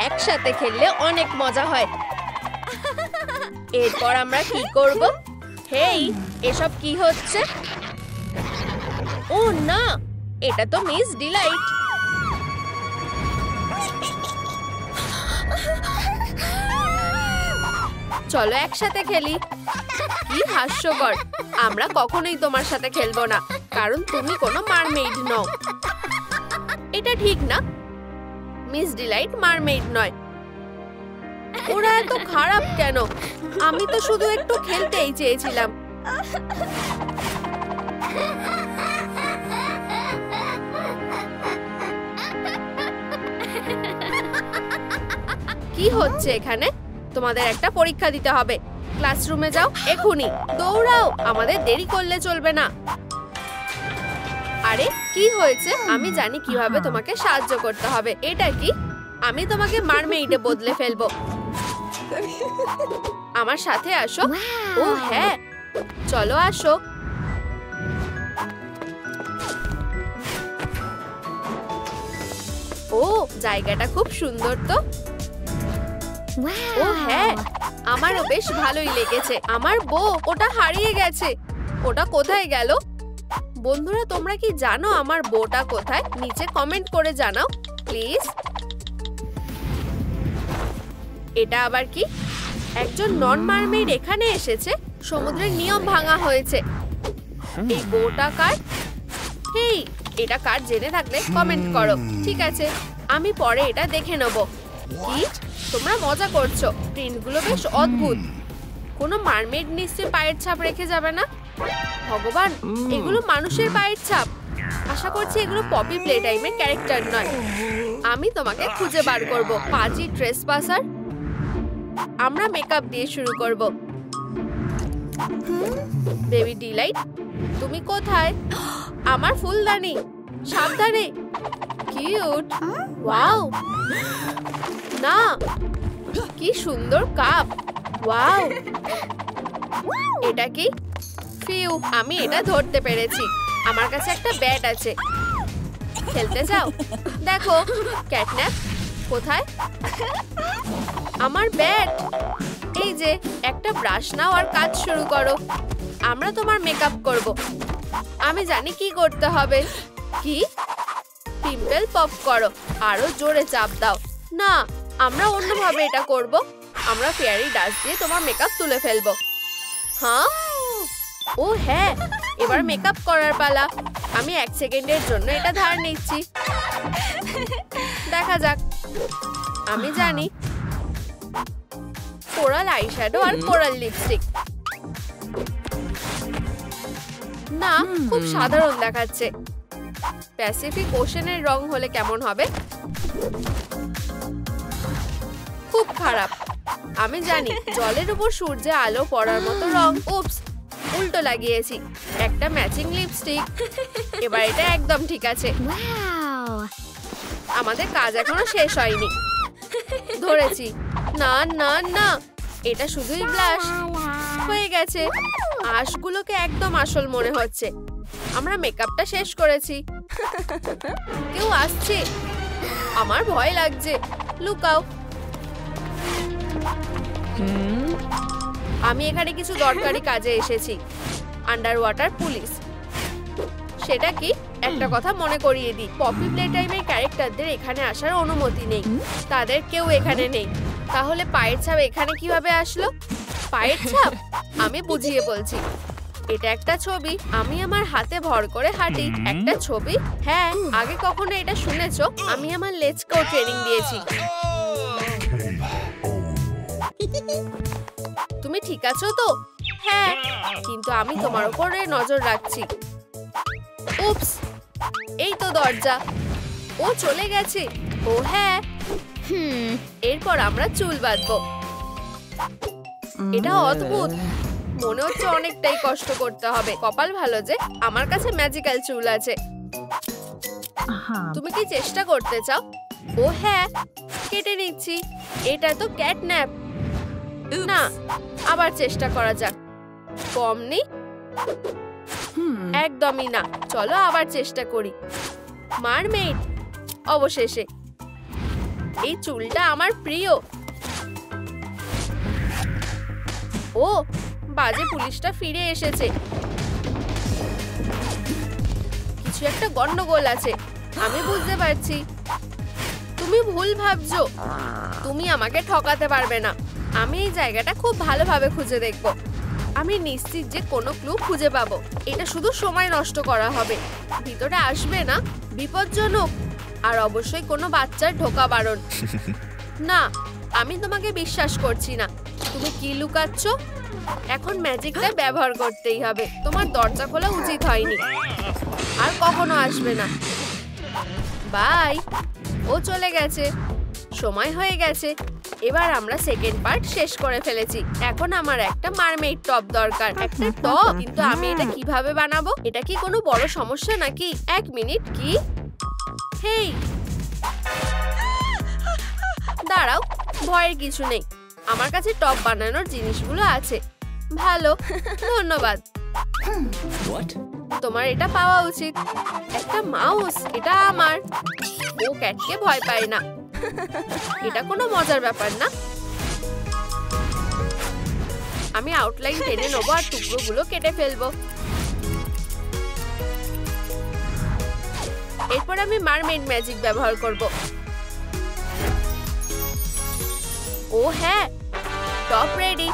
একসাথে খেললে অনেক মজা হয়। এরপর আমরা কি করব? হেই, এসব কি হচ্ছে? ও না, এটা তো মিস ডিলাইট। চলো একসাথে খেলি। কি হাস্যকর! আমরা কখনোই তোমার সাথে খেলবো না, কারণ তুমি কোনো মারমেইড নও। এটা ঠিক না, মিস ডিলাইট মারমেইড নয়। ওরা এত খারাপ কেন? আমি তো শুধু একটু খেলতেই চেয়েছিলাম। কি হচ্ছে এখানে? তোমাদের একটা পরীক্ষা দিতে হবে। ক্লাসরুমে যাও এখনই, দৌড়াও, আমাদের দেরি করলে চলবে না। আরে কি হয়েছে? আমি জানি কিভাবে তোমাকে সাহায্য করতে হবে। এটা কি? আমি তোমাকে মারমেইডে বদলে ফেলবো। আমার সাথে আসো। ও হ্যাঁ, চলো আসো। ও, জায়গাটা খুব সুন্দর তো। ও হ্যাঁ, আমারও বেশ ভালোই লেগেছে। আমার বউ ওটা হারিয়ে গেছে। ওটা কোথায় গেল? বন্ধুরা, তোমরা কি জানো আমার বউটা কোথায়? নিচে কমেন্ট করে জানাও প্লিজ। এটা আবার কি? একজন নন মারমেইড এখানে এসেছে। সমুদ্রের নিয়ম ভাঙা হয়েছে। এই বউটা কার? হেই, এটা কার জেনে থাকলে কমেন্ট করো। ঠিক আছে, আমি পরে এটা দেখে নেব। কি তোমরা মজা করছো? প্রিন্টগুলো বেশ অদ্ভুত। কোনো মারমেইড নিশ্চয়ই পায়ের ছাপ রেখে যাবে না। ভগবান, এগুলো মানুষের পায়ের ছাপ। আশা করছি এগুলো পপি প্লে টাইমের ক্যারেক্টার নয়। আমি তোমাকে খুঁজে বার করব, পাজি ট্রেসপাসার। আমরা মেকআপ দিয়ে শুরু করব। বেবি ডিলাইট, তুমি কোথায়? আমার ফুলদানি, সাবধানে। Cute, wow. না, কি সুন্দর কাপ, ওয়াও। এটা কি? ফিউ, আমি এটা ধরতে পেরেছি। আমার কাছে একটা ব্যাট আছে। খেলতে যাও? দেখো, ক্যাটন্যাপ কোথায়? আমার ব্যাট। এই যে, একটা ব্রাশ নাও আর কাজ শুরু করো। আমরা তোমার মেকআপ করব। আমি জানি কি করতে হবে। কি? পিম্পল পপ করো, আরো জোরে চাপ দাও। না, আমরা অন্যভাবে এটা করব। আমরা ফেয়ারি ডাস্ট দিয়ে তোমার মেকআপ তুলে ফেলবো। হ্যাঁ, ও হ্যাঁ, এবার মেকআপ করার পালা। আমি 1 সেকেন্ডের জন্য এটা ধার নিচ্ছি। দেখা যাক। আমি জানি, কোরাল আইশ্যাডো আর কোরাল লিপস্টিক। না, খুব সাধারণ দেখাচ্ছে। প্যাসিফিক ওশেনের রং হলে কেমন হবে? খুব খারাপ। আমি জানি, জলের উপর সূর্যে আলো পড়ার মতো রং। উপস, উল্টো লাগিয়েছি। একটা ম্যাচিং লিপস্টিক। এবার এটা একদম ঠিক আছে। আমাদের কাজ এখনো শেষ হয়নি। ধরেছি। না না না, এটা শুধুই ব্লাশ। হয়ে গেছে। আঁশগুলোকে একদম আসল মনে হচ্ছে। আমরা মেকআপটা শেষ করেছি। কেউ আসছে? আমার ভয় লাগছে। লুকাও। আমি এখানে কিছু দরকারি কাজে এসেছি। Under water police. সেটা কি? একটা কথা মনে করিয়ে দিই, পপি প্লে টাইমের ক্যারেক্টারদের এখানে আসার অনুমতি নেই। তাদের কেউ এখানে নেই। তাহলে পায়ের ছাপ এখানে কিভাবে আসলো? পায়ের ছাপ? আমি বুঝিয়ে বলছি। এটা একটা ছবি। আমি আমার হাতে ভর করে হাঁটি। একটা ছবি? হ্যাঁ, আগে কখনো এটা শুনেছো? আমি আমার লেজকেও ট্রেনিং দিয়েছি। তুমি ঠিক আছো তো? হ্যাঁ, কিন্তু আমি তোমার উপরে নজর রাখছি। উপস, এই তো দরজা। ও চলে গেছে। ও হ্যাঁ। এরপর আমরা চুল বাঁধবো। এটা অদ্ভুত। মনে হচ্ছে অনেকটাই কষ্ট করতে হবে। কপাল ভালো যে আমার কাছে ম্যাজিক্যাল চুল আছে। তুমি কি চেষ্টা করতে চাও? ও হ্যাঁ, কেটে নিচ্ছি। এটা তো ক্যাটন্যাপ। না, আবার চেষ্টা করা যাক। কম নেই? একদমই না। চলো আবার চেষ্টা করি। মারমেইড, অবশেষে। এই চুলটা আমার প্রিয়। ও, বাজে পুলিশটা ফিরে এসেছে। কিছু একটা গন্ডগোল আছে, আমি বুঝতে পারছি। তুমি ভুল ভাবছো। তুমি আমাকে ঠকাতে পারবে না। আমি এই জায়গাটা খুব ভালোভাবে খুঁজে দেখব। আমি নিশ্চিত যে কোনো ক্লু খুঁজে পাবো। এটা শুধু সময় নষ্ট করা হবে। ভিতরে আসবে না, বিপজ্জনক। আর অবশ্যই কোনো বাচ্চার ঢোকা বারণ। না, আমি তোমাকে বিশ্বাস করছি না। তুমি কি লুকাচ্ছ? এখন ম্যাজিকটা ব্যবহার করতেই হবে। তোমার দরজা খোলা উচিত হয়নি। আর কখনো আসবে না। বাই। ও চলে গেছে। সময় হয়ে গেছে। এবার আমরা সেকেন্ড পার্ট শেষ করে ফেলেছি। এখন আমার একটা মারমেইড টপ দরকার। একটা টপ, কিন্তু আমি এটা কিভাবে বানাবো? এটা কি কোনো বড় সমস্যা নাকি? এক মিনিট, কি? হেই, দাঁড়াও, ভয়ের কিছু নেই। আমার কাছে টপ বানানোর জিনিসগুলো আছে। ভালো, ধন্যবাদ। তোমার এটা পাওয়া উচিত। একটা মাউস, এটা আমার। ও ক্যাটকে ভয় পায় না। এটা কোনো মজার ব্যাপার না। আমি আউটলাইন টেনে নেবো আর টুকরোগুলো কেটে ফেলবো। এরপর আমি মারমেড ম্যাজিক ব্যবহার করব। ও হ্যাঁ, টপ রেডি।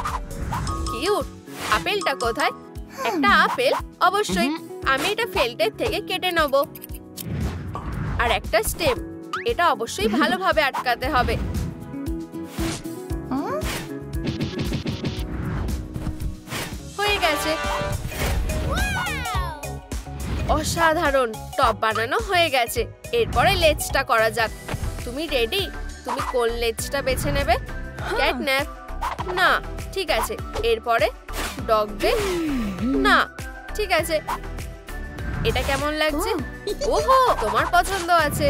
কিউট। আপেলটা কোথায়? একটা আপেল, অবশ্যই। আমি এটা ফেল্টের থেকে কেটে নেব। আর একটা স্টেম, এটা অবশ্যই ভালোভাবে আটকাতে হবে। হয়ে গেছে। অসাধারণ, টপ বানানো হয়ে গেছে। এরপরে লেজটা করা যাক। তুমি রেডি? তুমি কোন লেজটা বেছে নেবে? ক্যাটন্যাপ? না, ঠিক আছে। এরপরে ডগ ডে? না, ঠিক আছে। এটা কেমন লাগছে? ওহো, তোমার পছন্দ আছে।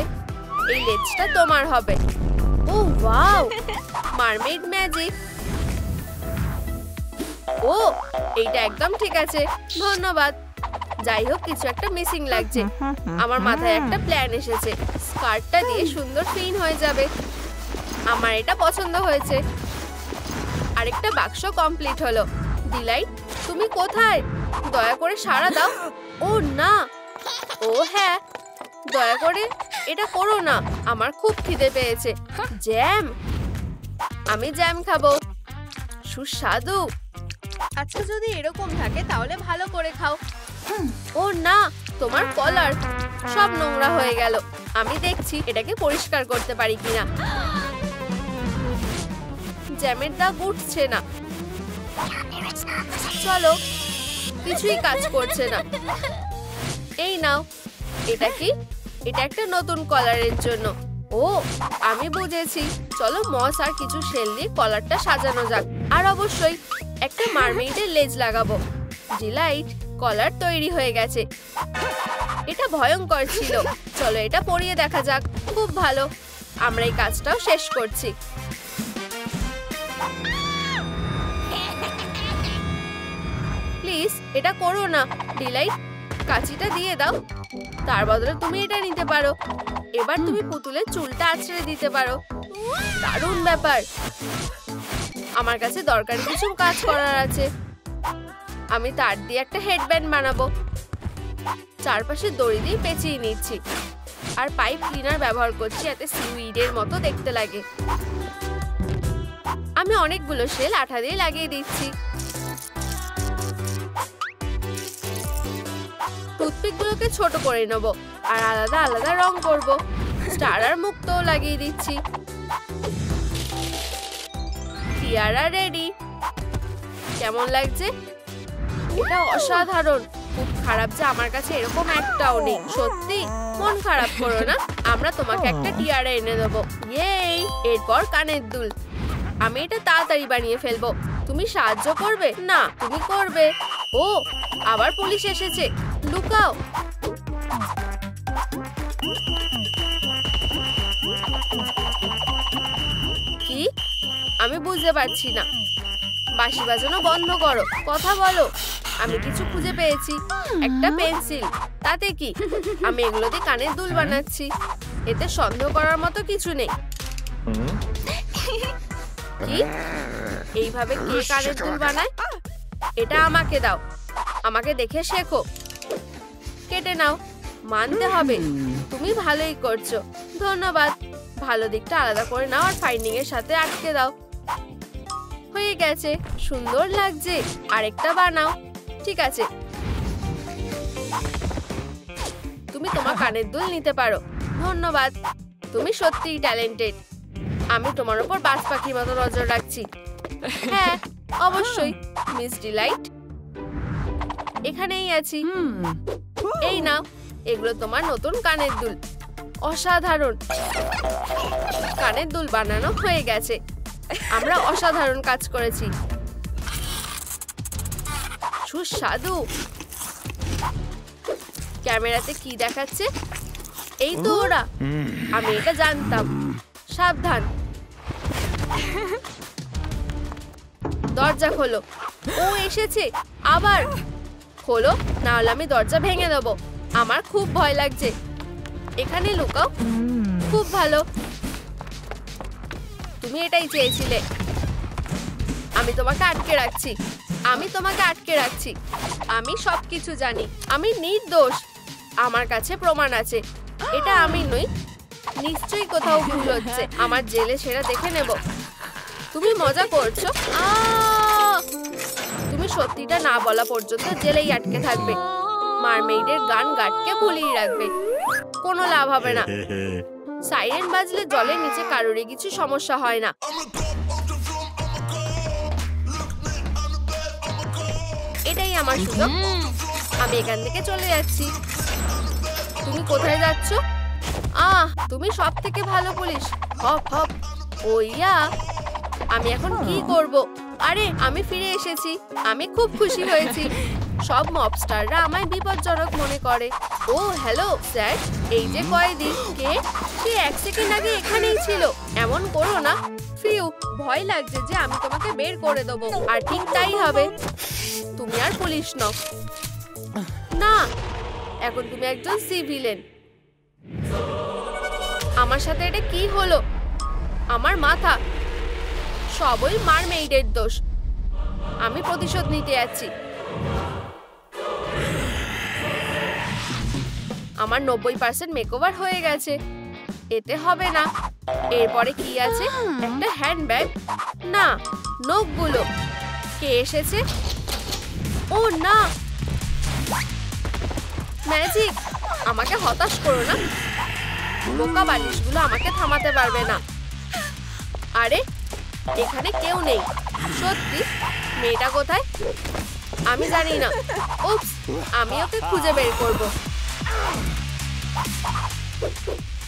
এই লেজটা তোমার হবে। ও ওয়াও, মারমেড ম্যাজিক। ও, এইটা একদম ঠিক আছে, ধন্যবাদ। যাই হোক, কিছু একটা মিসিং লাগছে। আমার মাথায় একটা প্ল্যান এসেছে। স্কার্টটা দিয়ে সুন্দর ক্লিন হয়ে যাবে। আমার এটা পছন্দ হয়েছে। আরেকটা বাক্স কমপ্লিট হলো। ডিলাইট, তুমি কোথায়? দয়া করে সাড়া দাও। ও না, ও হ্যাঁ, দয়া করে এটা করো না। আমার খুব খিদে পেয়েছে। জ্যাম, আমি জ্যাম খাবো। সুস্বাদু। আচ্ছা, যদি এরকম থাকে তাহলে ভালো করে খাও। ও না, তোমার কলার সব নোংরা হয়ে গেল। আমি দেখছি এটাকে পরিষ্কার করতে পারি কিনা। জ্যামের দাগ উঠছে না। চলো, কিছুই কাজ করছে না। এই নাও। এটা কি? এটা একটা নতুন কলারের জন্য। ও, আমি বুঝেছি। চলো মস আর কিছু শেল দিয়ে কলারটা সাজানো যাক। আর অবশ্যই একটা মারমেইডের লেজ লাগাবো। ডিলাইট, কলার তৈরি হয়ে গেছে। এটা ভয়ঙ্কর ছিল। চলো এটা পরিয়ে দেখা যাক। খুব ভালো, আমরা এই কাজটাও শেষ করছি। প্লিজ এটা করো না। ডিলাইট, কাঁচিটা দিয়ে দাও। তার বদলে তুমি এটা নিতে পারো। এবার তুমি পুতুলের চুলটা আঁচড়ে দিতে পারো। দারুণ ব্যাপার। আমার কাছে দরকারি কিছু কাজ করার আছে। আমি তার দিয়ে একটা হেডব্যান্ড বানাবো। চারপাশে দড়ি দিয়ে পেঁচিয়ে নিচ্ছি। আর পাইপ ক্লিনার ব্যবহার করছি, যাতে সিউইডের মতো দেখতে লাগে। আমি অনেকগুলো শেল আঠা দিয়ে লাগিয়ে দিচ্ছি। টুথপিকগুলোকে ছোট করে নেব আর আলাদা আলাদা রং করব। স্টার আর মুক্তও লাগিয়ে দিচ্ছি। টিয়ারা রেডি। কেমন লাগছে? এটা অসাধারণ। খুব খারাপ যে আমার কাছে এরকম একটাও নেই। সত্যি মন খারাপ করো না, আমরা তোমাকে একটা টিয়ারা এনে দেবো। ইয়েই! এরপর কানের দুল। আমি এটা তাড়াতাড়ি বানিয়ে ফেলবো। তুমি সাহায্য করবে? না, তুমি করবে। ও, আবার পুলিশ এসেছে। লুকাও। কি? আমি বুঝতে পারছি না। বাঁশি বাজানো বন্ধ করো, কথা বলো। আমি কিছু খুঁজে পেয়েছি। একটা পেন্সিল। তাতে কি? আমি এগুলো দিয়ে কানের দুল বানাচ্ছি। এতে সন্দেহ করার মতো কিছু নেই। কি এইভাবে কে কানের দুল বানায়? এটা আমাকে দাও, আমাকে দেখে শেখো। কেটে নাও, মানতে হবে তুমি ভালোই করছো। ধন্যবাদ। ভালো দিকটা আলাদা করে নাও আর ফাইন্ডিং এর সাথে আটকে দাও। হয়ে গেছে, সুন্দর লাগছে। আরেকটা বানাও। ঠিক আছে, তুমি তোমার কানের দুল নিতে পারো। ধন্যবাদ, তুমি সত্যিই ট্যালেন্টেড। আমি তোমার উপর বাজ পাখির মতো নজর রাখছি। হ্যাঁ অবশ্যই মিস ডিলাইট, এখানেই আছি। এই নাও, এগুলো তোমার নতুন কানের দুল। অসাধারণ, কানের দুল বানানো হয়ে গেছে। আমরা অসাধারণ কাজ করেছি। সুস্বাদু। ক্যামেরাতে কি দেখাচ্ছে? এই তো ওরা। আমি এটা জানতাম। সাবধান, দরজা খোলো। ও এসেছে আবার। খোলো, না হলে আমি দরজা ভেঙে দেবো। আমার খুব ভয় লাগছে। এখানে লুকাও। খুব ভালো, তুমি এটাই চেয়েছিলে। আমি তোমাকে আটকে রাখছি। আমি তোমাকে আটকে রাখছি। আমি সবকিছু জানি। আমি নির্দোষ। আমার কাছে প্রমাণ আছে। এটা আমি নই। নিশ্চয়ই কোথাও ভুল হচ্ছে। আমার জেলে সেটা দেখে নেব। তুমি মজা করছো? তুমি সত্যিটা না বলা পর্যন্ত জেলেই আটকে থাকবে। মারমেইডের গান গাটকে ভুলিয়ে রাখবে। কোনো লাভ হবে না। সাইরেন বাজলে জলের নিচে কারোরই কিছু সমস্যা হয় না। এটাই আমার সুযোগ। আমি এখান থেকে চলে যাচ্ছি। তুমি কোথায় যাচ্ছ? তুমি সব থেকে ভালো পুলিশ। Hop hop. ওইয়া, আমি এখন কি করব? আরে আমি ফিরে এসেছি। আমি খুব খুশি হয়েছি। সব মবস্টাররা আমায় বিপজ্জনক মনে করে। ও হ্যালো স্যার, এই যে কয়েদি। কে? সে 1 সেকেন্ড আগে এখানেই ছিল। এমন করো না। ফিউ, ভয় লাগছে যে আমি তোমাকে বের করে দেবো। আর ঠিক তাই হবে। তুমি আর পুলিশ নও। না, এখন তুমি একজন সিভিলেন। আমার সাথে এটা কি হলো? আমার মাথা। সবই মারমেইডের দোষ। আমি প্রতিশোধ নিতে যাচ্ছি। আমার 90% মেকওভার হয়ে গেছে। এতে হবে না। এরপরে কি আছে? একটা হ্যান্ডব্যাগ। না, নখগুলো। কে এসেছে? ও না, ম্যাজিক। আমাকে হতাশ করো না। বোকা বালিশগুলো আমাকে থামাতে পারবে না। আরে এখানে কেউ নেই। সত্যি? মেয়েটা কোথায়? আমি জানি না। উপস, আমি ওকে খুঁজে বের করব।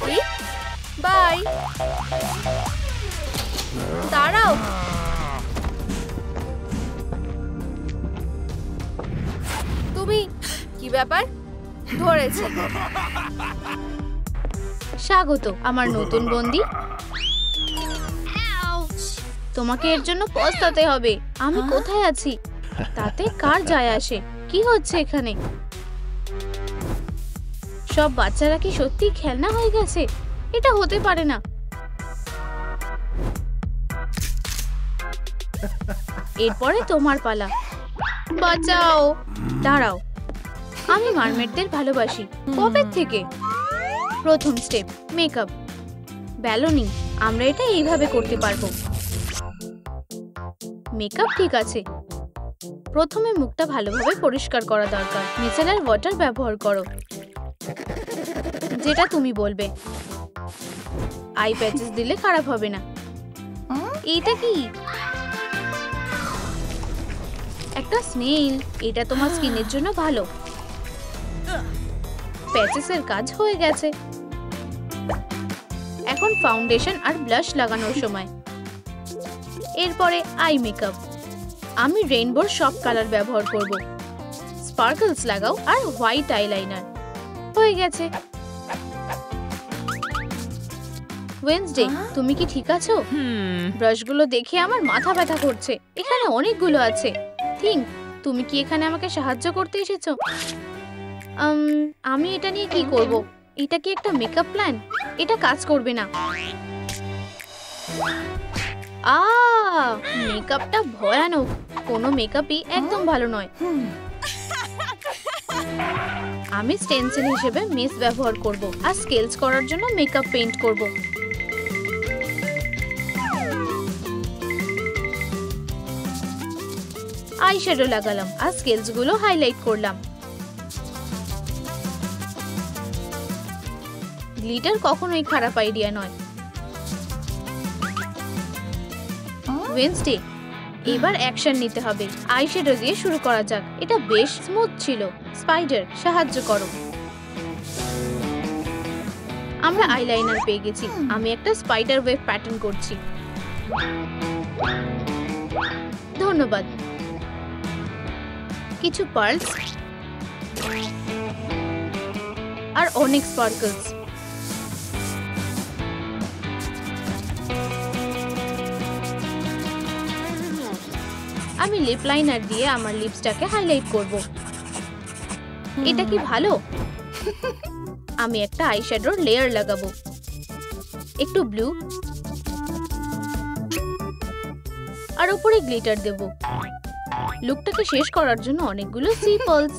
কি? বাই। দাঁড়াও। তুমি কি ব্যাপার? ধরেছি। স্বাগত আমার নতুন বন্দি। তোমাকে এর জন্য পস্তাতে হবে। আমি কোথায় আছি তাতে কার যায় আসে? কি হচ্ছে এখানে? সব বাচ্চারা কি সত্যি খেলনা হয়ে গেছে? এটা হতে পারে না। এরপরে তোমার পালা। বাঁচাও। দাঁড়াও, আমি মারমেডদের ভালোবাসি। কবে থেকে? প্রথম স্টেপ মেকআপ। ব্যালনি, আমরা এটা এইভাবে করতে পারবো। মেকআপ ঠিক আছে। প্রথমে মুখটা ভালোভাবে পরিষ্কার করা দরকার। মিসেলার ওয়াটার ব্যবহার করো, যেটা তুমি বলবে। আই প্যাচেস দিলে খারাপ হবে না। এইটা কি? একটা স্নেইল। এটা তোমার স্কিনের জন্য ভালো। প্যাচেসের কাজ হয়ে গেছে। এখন ফাউন্ডেশন আর ব্লাশ লাগানোর সময়। এরপরে আই মেকআপ। আমি রেইনবোর সব কালার ব্যবহার করব। স্পার্কলস লাগাও আর হোয়াইট আইলাইনার। হয়ে গেছে। ওয়েডনেসডে, তুমি কি ঠিক আছো? ব্রাশগুলো দেখে আমার মাথা ব্যথা করছে। এখানে অনেকগুলো আছে। থিঙ্ক, তুমি কি এখানে আমাকে সাহায্য করতে এসেছো? আমি এটা নিয়ে কি করব? এটা কি একটা মেকআপ প্ল্যান? এটা কাজ করবে না। মেকআপটা ভয়ানক, কোনো মেকআপই একদম ভালো নয়। আমি স্টেনসিল হিসেবে মেস ব্যবহার করব আর স্কেলস করার জন্য মেকআপ পেইন্ট করব। আইশ্যাডো লাগালাম আর স্কেলস গুলো হাইলাইট করলাম। গ্লিটার কখনোই খারাপ আইডিয়া নয়। ওয়েডনেসডে, এবার অ্যাকশন নিতে হবে। আইশ্যাডো দিয়ে শুরু করা যাক। এটা বেশ স্মুথ ছিল। স্পাইডার, সাহায্য করো। আমরা আইলাইনার পেয়ে গেছি। আমি একটা স্পাইডার ওয়েভ প্যাটার্ন করছি। ধন্যবাদ। কিছু পার্লস আর অনেক স্পার্কলস। আমি লিপ লাইনার দিয়ে আমার লিপসটাকে হাইলাইট করব। এটা কি ভালো? আমি একটা আইশ্যাডোর লেয়ার লাগাবো। একটু ব্লু আর উপরে গ্লিটার দেব। লুকটাকে শেষ করার জন্য অনেকগুলো সিপলস।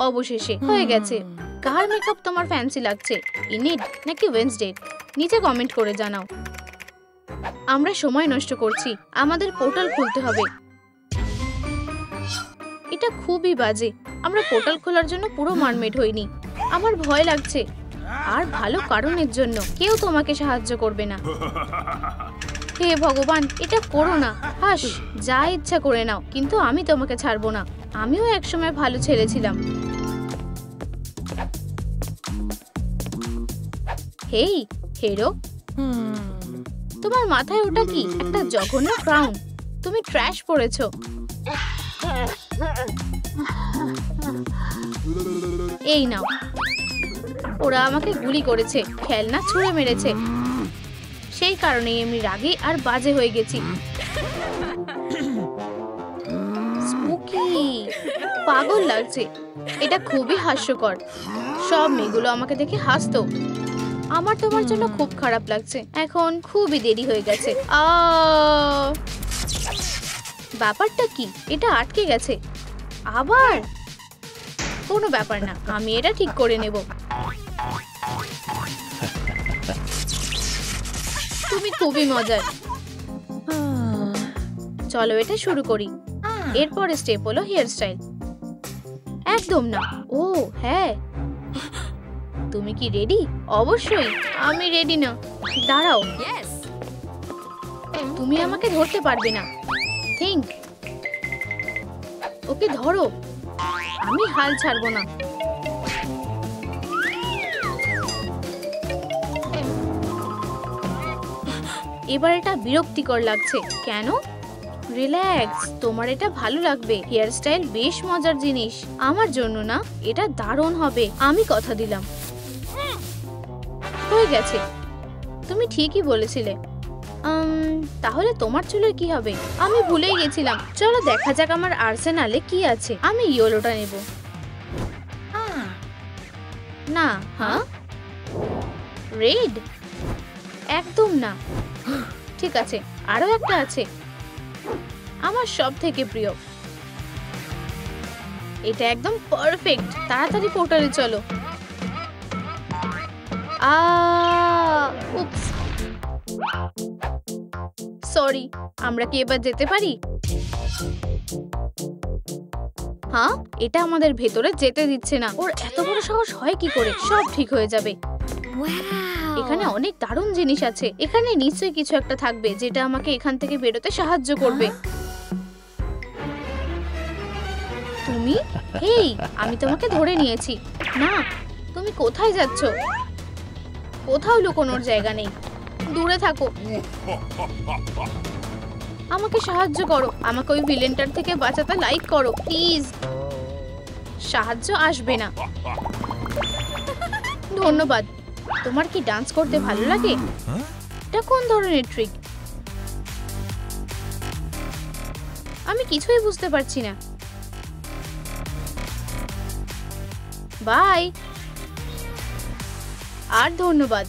অবশেষে হয়ে গেছে। কার মেকআপ তোমার ফ্যান্সি লাগছে, ইনিড নাকি ওয়েডনেসডে? নিচে কমেন্ট করে জানাও। আমরা সময় নষ্ট করছি, আমাদের পোর্টাল খুলতে হবে। এটা খুবই বাজে। আমরা পোর্টাল খোলার জন্য পুরো মারমেড হইনি। আমার ভয় লাগছে, আর ভালো কারণের জন্য। কেউ তোমাকে সাহায্য করবে না। হে ভগবান, এটা করো না। হাস, যা ইচ্ছা করে নাও, কিন্তু আমি তোমাকে ছাড়বো না। আমিও একসময় ভালো ছেলে ছিলাম। হেই হিরো, তোমার মাথায় ওটা কি? একটা জঘন্য ক্রাউন। তুমি ট্র্যাশ পরেছো। এই নাও। ওরা আমাকে গুলি করেছে, খেলনা ছুঁড়ে মেরেছে। সেই কারণেই আমি রাগী আর বাজে হয়ে গেছি। স্পুকি, পাগল লাগছে। এটা খুবই হাস্যকর। সব মেয়েগুলো আমাকে দেখে হাসতো। আমার তোমার জন্য খুব খারাপ লাগছে। এখন খুবই দেরি হয়ে গেছে। ব্যাপারটা কি? এটা আটকে গেছে আবার। কোনো ব্যাপার না, আমি এটা ঠিক করে নেব। তুমি খুবই মজার। চলো এটা শুরু করি। এরপরে স্টেপ হলো হেয়ার স্টাইল। একদম না। ও হ্যাঁ, তুমি কি রেডি? অবশ্যই আমি রেডি না। দাঁড়াও, তুমি আমাকে ধরতে পারবে না। থিঙ্ক। ওকে ধরো, আমি হাল ছাড়বো না। এবার এটা বিরক্তিকর লাগছে। কেন? রিল্যাক্স, তোমার এটা ভালো লাগবে। হেয়ার স্টাইল বেশ মজার জিনিস। আমার জন্য না, এটা দারুণ হবে, আমি কথা দিলাম। হয়ে গেছে। তুমি ঠিকই বলেছিলে। তাহলে তোমার চুলের কি হবে? আমি ভুলেই গেছিলাম। চলো দেখা যাক আমার আর্সেনালে কি আছে। আমি ইয়েলোটা নেব। না, হ্যাঁ, রেড? একদম না। ঠিক আছে, আরো একটা আছে, আমার সব থেকে প্রিয়। এটা একদম পারফেক্ট। তাড়াতাড়ি পোর্টালে চলো। উপস, সরি। আমরা কি এবার যেতে পারি? হ্যাঁ, এটা আমাদের ভেতরে যেতে দিচ্ছে না। ওর এত বড় সাহস হয় কি করে? সব ঠিক হয়ে যাবে। এখানে অনেক দারুণ জিনিস আছে। এখানে নিশ্চয়ই কিছু একটা থাকবে যেটা আমাকে এখান থেকে বেরোতে সাহায্য করবে। তুমি? হেই, আমি তোমাকে ধরে নিয়েছি। না, তুমি কোথায় যাচ্ছ? কোথাও লুকোনোর জায়গা নেই। দূরে থাকো। আমাকে সাহায্য করো। আমাকে ওই ভিলেনটার থেকে বাঁচাতে লাইক করো প্লিজ। সাহায্য আসবে না। ধন্যবাদ। তোমার কি ডান্স করতে ভালো লাগে? এটা কোন ধরনের ট্রিক? আমি কিছুই বুঝতে পারছি না। বাই। আর ধন্যবাদ।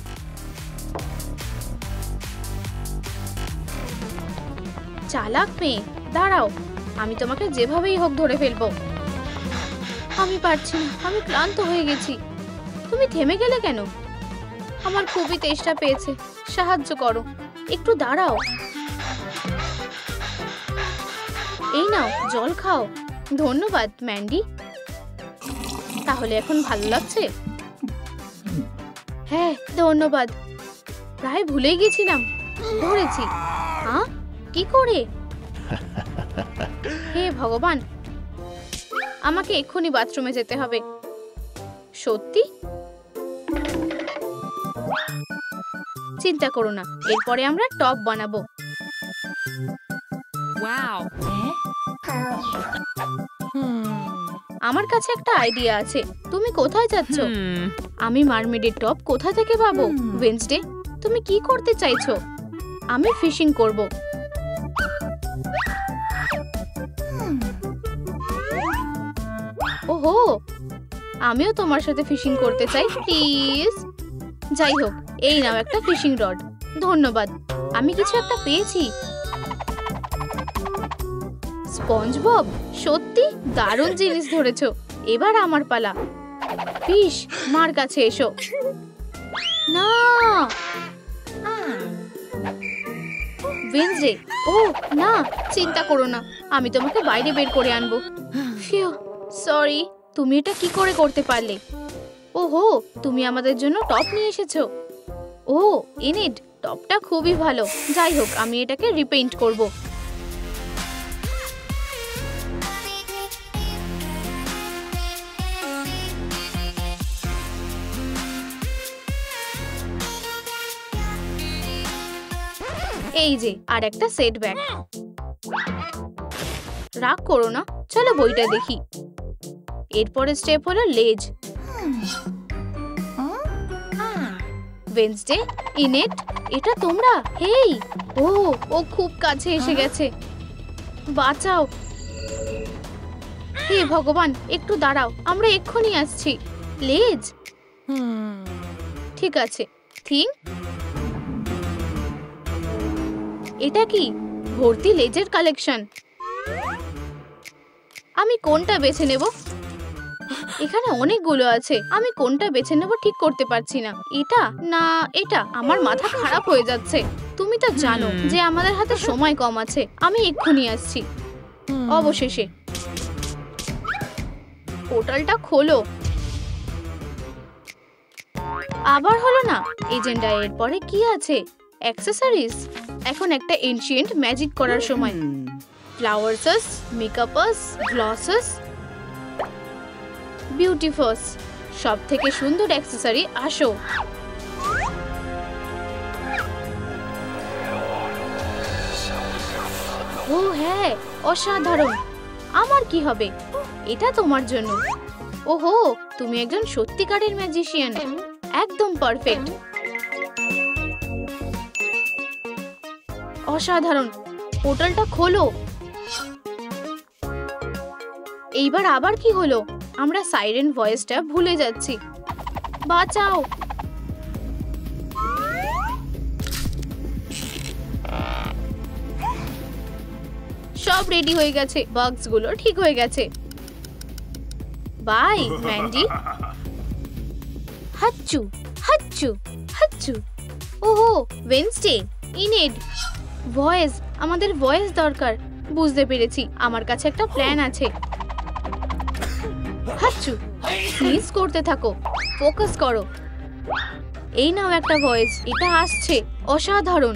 চালাক মেয়ে, দাঁড়াও, আমি তোমাকে যেভাবেই হোক ধরে ফেলবো। আমি পারছি না, আমি ক্লান্ত হয়ে গেছি। তুমি থেমে গেলে কেন? আমার খুবই তেষ্টা পেয়েছে, সাহায্য করো, একটু দাঁড়াও। এই নাও, জল খাও। ধন্যবাদ ম্যান্ডি। তাহলে এখন ভালো লাগছে? হ্যাঁ ধন্যবাদ। প্রায় ভুলেই গেছিলাম, ধরেছি। হ্যাঁ, কি করে? হে ভগবান, আমাকে এক্ষুনি বাথরুমে যেতে হবে। সত্যি? চিন্তা করো না, এরপরে আমরা টপ বানাবো। Wow. আমার কাছে একটা আইডিয়া আছে। তুমি কোথায় যাচ্ছ? আমি মারমেডের টপ কোথা থেকে পাবো? ওয়েডনেসডে, তুমি কি করতে চাইছো? আমি ফিশিং করব। ওহো, আমিও তোমার সাথে ফিশিং করতে চাই, প্লিজ। যাই হোক, এই নাও একটা ফিশিং রড। ধন্যবাদ, আমি কিছু একটা পেয়েছি। স্পঞ্জবব, সত্যি দারুণ জিনিস ধরেছো। এবার আমার পালা। ফিশ, মার কাছে এসো। না, ওয়েডনেসডে, ও না, চিন্তা করো না, আমি তোমাকে বাইরে বের করে আনবো। Few, sorry. তুমি এটা কি করে করতে পারলে? ওহো, তুমি আমাদের জন্য টপ নিয়ে এসেছো। ও এনিড, টপটা খুবই ভালো। যাই হোক, আমি এটাকে রিপেইন্ট করব। এই যে আর একটা সেট ব্যাগ। রাগ করো না, চলো বইটা দেখি। এরপরে স্টেপ হলো লেজ। ওয়েডনেসডে, ইনেট, এটা তোমরা? হেই, ও খুব কাছে এসে গেছে, বাঁচাও। হে ভগবান, একটু দাঁড়াও, আমরা এক্ষুনি আসছি। লেজ, ঠিক আছে। থিং, এটা কি? ভর্তি লেজের কালেকশন। আমি কোনটা বেছে নেব? এখানে অনেকগুলো আছে, আমি কোনটা বেছে নেব ঠিক করতে পারছি না। এটা না এটা? আমার মাথা খারাপ হয়ে যাচ্ছে। তুমি তো জানো যে আমাদের হাতে সময় কম আছে। আমি এক্ষুনি আসছি। অবশেষে পোর্টালটা খোলো। আবার হলো না। এজেন্ডা, এর পরে কি আছে? অ্যাক্সেসরিজ। এখন একটা এনশিয়েন্ট ম্যাজিক করার সময়। ফ্লাওয়ার্সেস, মেকআপস, গ্লসেস, বিউটিফাস, সব থেকে সুন্দর অ্যাক্সেসরি। আসো। ও হ্যাঁ, অসাধারণ। আমার কি হবে? এটা তোমার জন্য। ওহো, তুমি একজন সত্যিকারের ম্যাজিশিয়ান। একদম পারফেক্ট। অসাধারণ। পোর্টালটা খোলো। এইবার আবার কি হলো? আমরা সাইরেন ভয়েসটা ভুলে যাচ্ছি। বাঁচাও। সব রেডি হয়ে গেছে, বাগস গুলো ঠিক হয়ে গেছে। Bye Mandy. হাচ্চু হাচ্চু হাচ্চু। ওহো, ওয়েডনেসডে, ইনেড, ভয়েস, আমাদের ভয়েস দরকার। বুঝতে পেরেছি, আমার কাছে একটা প্ল্যান আছে। হাচ্চু, স্নিজ করতে থাকো, ফোকাস করো। এই নাও একটা ভয়েস, এটা আসছে। অসাধারণ,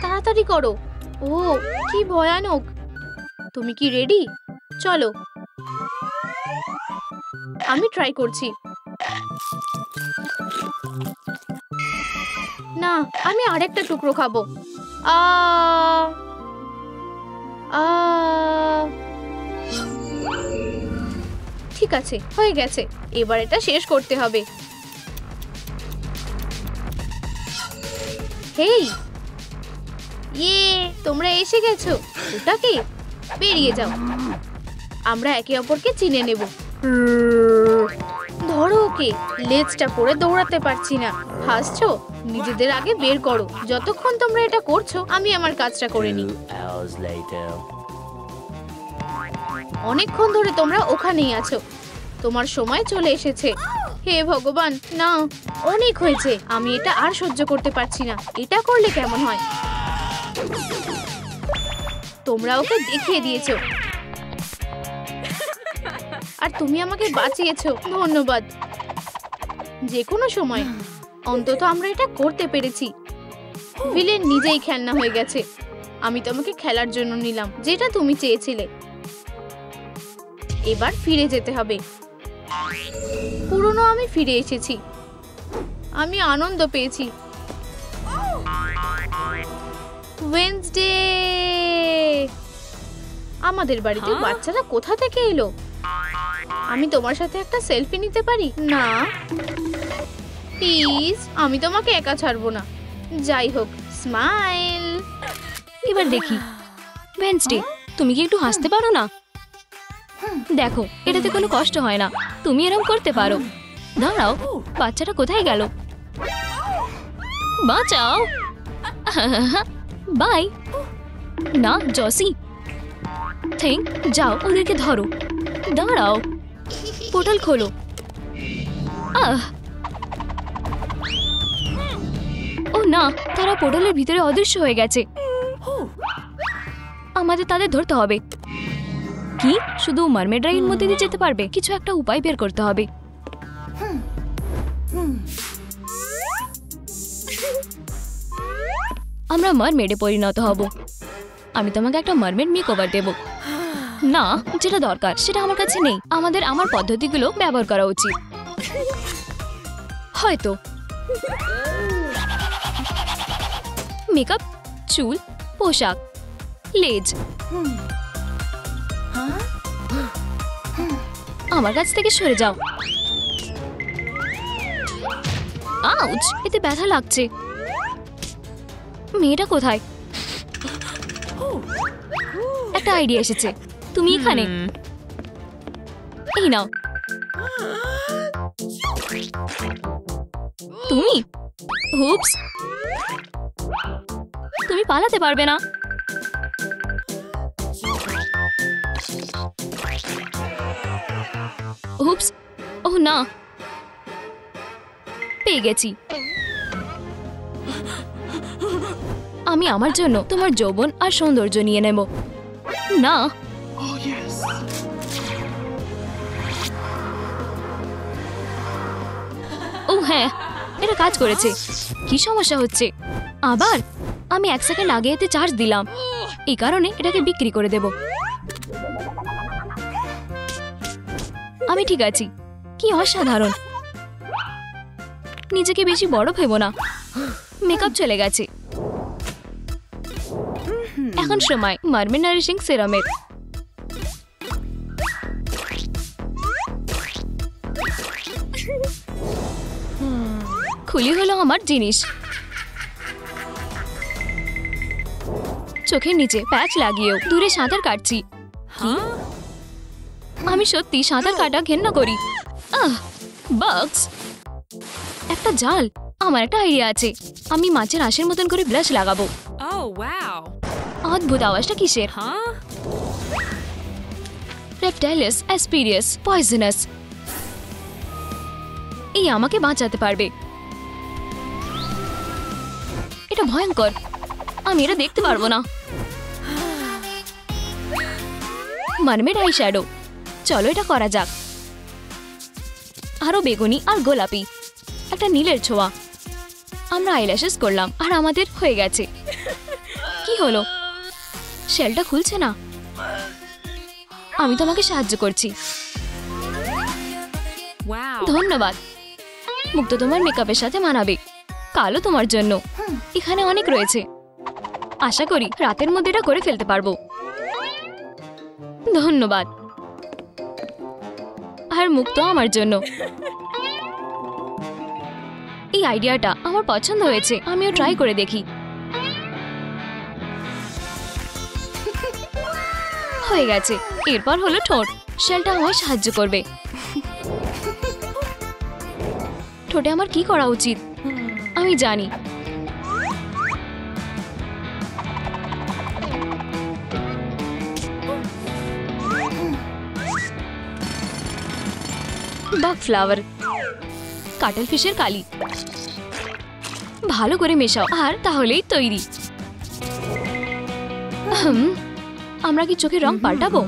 তাড়াতাড়ি করো। ও কি ভয়ানক। তুমি কি রেডি? চলো, আমি ট্রাই করছি। না, আমি আরেকটা টুকরো খাবো। আ আ ঠিক আছে, হয়ে গেছে। এবার এটা শেষ করতে হবে। হেই, ইয়ে, তোমরা এসে গেছো। ওটা কি? বেরিয়ে যাও, আমরা একে অপরকে চিনে নেব। ধরো ওকে, লেজটা পরে দৌড়াতে পারছি না। হাসছো? নিজেদের আগে বের করো। যতক্ষণ তোমরা এটা করছো আমি আমার কাজটা করে নিই। 2 hours later. অনেকক্ষণ ধরে তোমরা ওখানেই আছো, তোমার সময় চলে এসেছে। হে ভগবান, না, অনেক হয়েছে, আমি এটা আর সহ্য করতে পারছি না। এটা করলে কেমন হয়? তোমরা ওকে দেখিয়ে দিয়েছো আর তুমি আমাকে বাঁচিয়েছো, ধন্যবাদ। যে কোনো সময় অন্তত আমরা এটা করতে পেরেছি। ভিলেন নিজেই খেলনা হয়ে গেছে। আমি তোমাকে খেলার জন্য নিলাম, যেটা তুমি চেয়েছিলে। এবার ফিরে যেতে হবে। পুরনো আমি ফিরে এসেছি। আমি আনন্দ পেয়েছি। ওয়েডনেসডে! আমাদের বাড়িতে বাচ্চারা কোথা থেকে এলো? আমি তোমার সাথে একটা সেলফি নিতে পারি? না প্লিজ, আমি তোমাকে একা ছাড়বো না। যাই হোক, স্মাইল। এবার দেখি। ওয়েডনেসডে, তুমি কি একটু হাসতে পারো না? দেখো, এটাতে কোনো কষ্ট হয় না, তুমি এরকম করতে পারো। দাঁড়াও, বাচ্চাটা কোথায় গেল? বাঁচাও। বাই। না জসি, থিঙ্ক, যাও ওদেরকে ধরো। দাঁড়াও, পোর্টাল খোলো। ও না, তারা পোর্টালের ভিতরে অদৃশ্য হয়ে গেছে। আমাদের তাদের ধরতে হবে। কি শুধু মারমেডরা এর মধ্যে দিয়ে যেতে পারবে? কিছু একটা উপায় বের করতে হবে। আমরা মারমেডে পরিণত হব। আমি তোমাকে একটা মারমেড মেকওভার দেব। না, যেটা দরকার সেটা আমার কাছে নেই। আমাদের আমার পদ্ধতিগুলো ব্যবহার করা উচিত। হয়তো মেকআপ, চুল, পোশাক, লেজ। আমার কাছ থেকে সরে যাও। আউচ, এতে ব্যথা লাগছে। মেয়েটা কোথায়? একটা আইডিয়া এসেছে। তুমি এখানে। এই নাও। তুমি? হুপস, তুমি পালাতে পারবে না। হুপস, ওহ না, পেয়ে গেছি। আমি আমার জন্য তোমার যৌবন আর সৌন্দর্য নিয়ে নেব। না, ও হ্যাঁ, এটা কাজ করেছে। কি সমস্যা হচ্ছে? আবার আমি 1 সেকেন্ড আগে এতে চার্জ দিলাম, এই কারণে এটাকে বিক্রি করে দেব। আমি ঠিক আছি। কি অসাধারণ। নিজেকে বেশি বড় ভেবো না। মেকআপ চলে গেছে। এখন সময় মারমেড নারিশিং সেরামের। খুলি হলো আমার জিনিস। চোখের নিচে প্যাচ লাগিয়েও দূরে সাঁতার কাটছি। কি? আমি সত্যি সাঁতার কাটা ঘেন্না করি। বাগস, একটা জাল। আমার একটা আইডিয়া আছে। আমি মাছের আঁশের মতন করে ব্লাশ লাগাবো। Oh, wow. অদ্ভুত আওয়াজটা কিসের? Huh? রেপটাইলাস অ্যাসপিরিয়াস পয়জনাস। এই আমাকে বাঁচাতে পারবে। এটা ভয়ঙ্কর। আমি এটা দেখতে পারবো না। Mermaid eye shadow. চলো এটা করা যাক। আরো বেগুনি আর গোলাপি, একটা নীলের ছোঁয়া। আমরা আইল্যাশেস করলাম আর আমাদের হয়ে গেছে। কি হলো? শেলটা খুলছে না। আমি তোমাকে সাহায্য করছি। Wow. ধন্যবাদ। মুক্ত তোমার মেকআপের সাথে মানাবে। কালো তোমার জন্য। এখানে অনেক রয়েছে। আশা করি রাতের মধ্যে এটা করে ফেলতে পারবো। ধন্যবাদ। আর মুক্ত আমার জন্য। এই আইডিয়াটা আমার পছন্দ হয়েছে। আমিও ট্রাই করে দেখি। হয়ে গেছে। এরপর হলো ঠোঁট। শেলটা আমায় সাহায্য করবে। ঠোঁটে আমার কি করা উচিত আমি জানি। বাক ফ্লাওয়ার, কাটল ফিশের কালি ভালো করে মেশাও আর তাহলেই তৈরি। আমরা কি চোখের রং পাল্টাবো?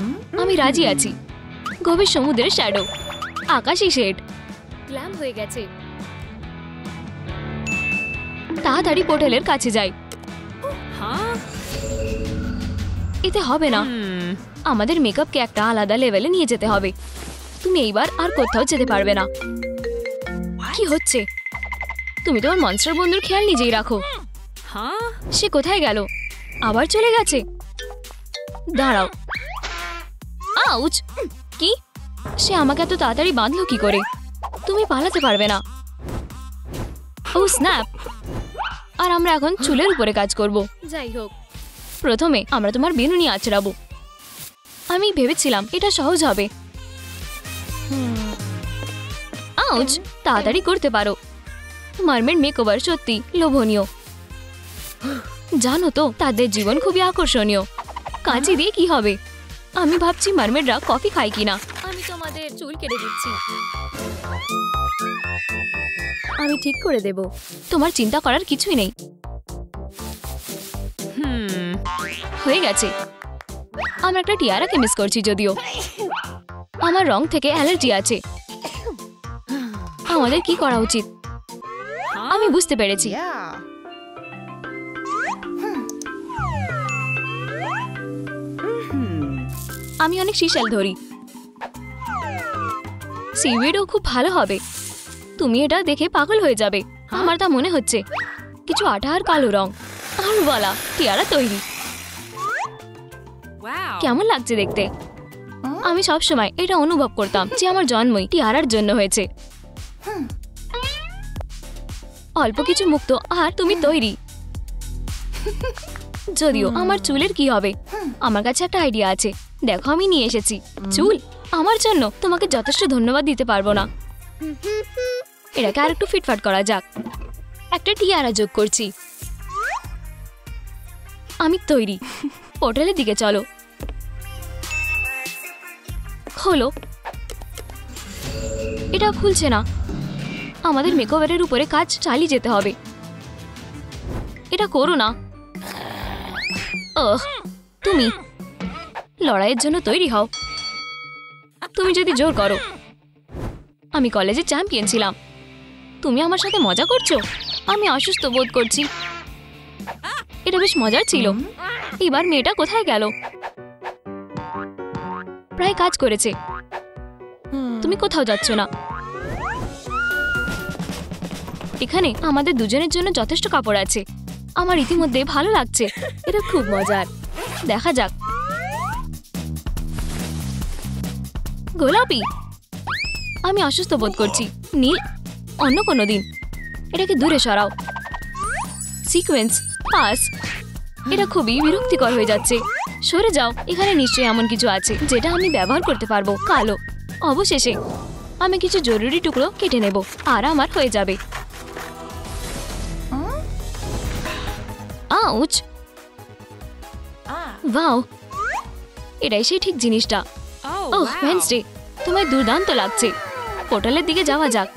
আমি রাজি আছি। গভীর সমুদ্রের শ্যাডো, আকাশি শেড, গ্ল্যাম হয়ে গেছে। তাড়াতাড়ি পোর্টালের কাছে যাই। এতে হবে না, আমাদের মেকআপকে একটা আলাদা লেভেলে নিয়ে যেতে হবে। তুমি এইবার আর কোথাও যেতে পারবে না। কি হচ্ছে? তুমি তোমার মনস্টার বন্ধুর খেয়াল নিজেই রাখো। সে কোথায় গেল? আবার চলে গেছে। দাঁড়াও। আউচ! কি? সে আমাকে এত তাড়াতাড়ি বাঁধলো কি করে? তুমি পালাতে পারবে না। ও স্ন্যাপ! আর আমরা এখন চুলের উপরে কাজ করব। যাই হোক, প্রথমে আমরা তোমার বেনুনি আঁচড়াবো। আমি ভেবেছিলাম এটা সহজ হবে। আউচ! তাড়াতাড়ি করতে পারো। মারমেড মেকওভার সত্যি লোভনীয়। জানো তো, তাদের জীবন খুবই আকর্ষণীয়। কাঁচি দিয়ে কি হবে? আমি ভাবছি মারমেডরা কফি খায় কিনা। আমি তোমাদের চুল কেটে দিচ্ছি। আমি ঠিক করে দেব, তোমার চিন্তা করার কিছুই নেই। হয়ে গেছে। আমরা একটা টিয়ারাকে মিস করছি যদিও। আমার রং থেকে অ্যালার্জি আছে। আমাদের কি করা উচিত? আমি বুঝতে পেরেছি। আমি অনেক সিশেল ধরি। সিউইডও খুব ভালো হবে। তুমি এটা দেখে পাগল হয়ে যাবে। আমার তা মনে হচ্ছে। কিছু আঠা আর কালো রং আর বলা টিয়ারা তৈরি। কেমন লাগছে দেখতে? আমি সবসময় এটা অনুভব করতাম যে আমার জন্মই টিয়ারার জন্য হয়েছে। অল্প কিছু মুক্ত আর তুমি তৈরি। যদিও আমার চুলের কি হবে? আমার কাছে একটা আইডিয়া আছে। দেখো, আমি নিয়ে এসেছি চুল। আমার জন্য তোমাকে যথেষ্ট ধন্যবাদ দিতে পারবো না। এটাকে আর একটু ফিটফাট করা যাক। একটা টিয়ারা যোগ করছি। আমি তৈরি। পোর্টালের দিকে চলো। খোলো। এটা খুলছে না। আমাদের মেকওভারের উপরে কাজ চালিয়ে যেতে হবে। এটা করো না। তুমি লড়াইয়ের জন্য তৈরি হও। তুমি যদি জোর করো। আমি কলেজে চ্যাম্পিয়ন ছিলাম। তুমি আমার সাথে মজা করছো? আমি অসুস্থ বোধ করছি। এটা বেশ মজার ছিল। এবার মেয়েটা কোথায় গেল? প্রায় কাজ করেছে। তুমি কোথাও যাচ্ছ না। এখানে আমাদের দুজনের জন্য যথেষ্ট কাপড় আছে। আমার ইতিমধ্যে ভালো লাগছে। এটা খুব মজার। দেখা যাক। গোলাপি। আমি অসুস্থ বোধ করছি। নীল অন্য কোনো দিন। এটাকে দূরে সরাও। Sequence pass. এটা খুবই বিরক্তিকর হয়ে যাচ্ছে। সরে যাও। এখানে নিশ্চয়ই এমন কিছু আছে যেটা আমি ব্যবহার করতে পারবো। কালো। অবশেষে আমি কিছু জরুরি টুকরো কেটে নেব আর আমার হয়ে যাবে। আউচ! ওয়াও! এটাই সেই ঠিক জিনিসটা। ওহ ওয়েডনেসডে, তোমায় দুর্দান্ত লাগছে। পোর্টালের দিকে যাওয়া যাক।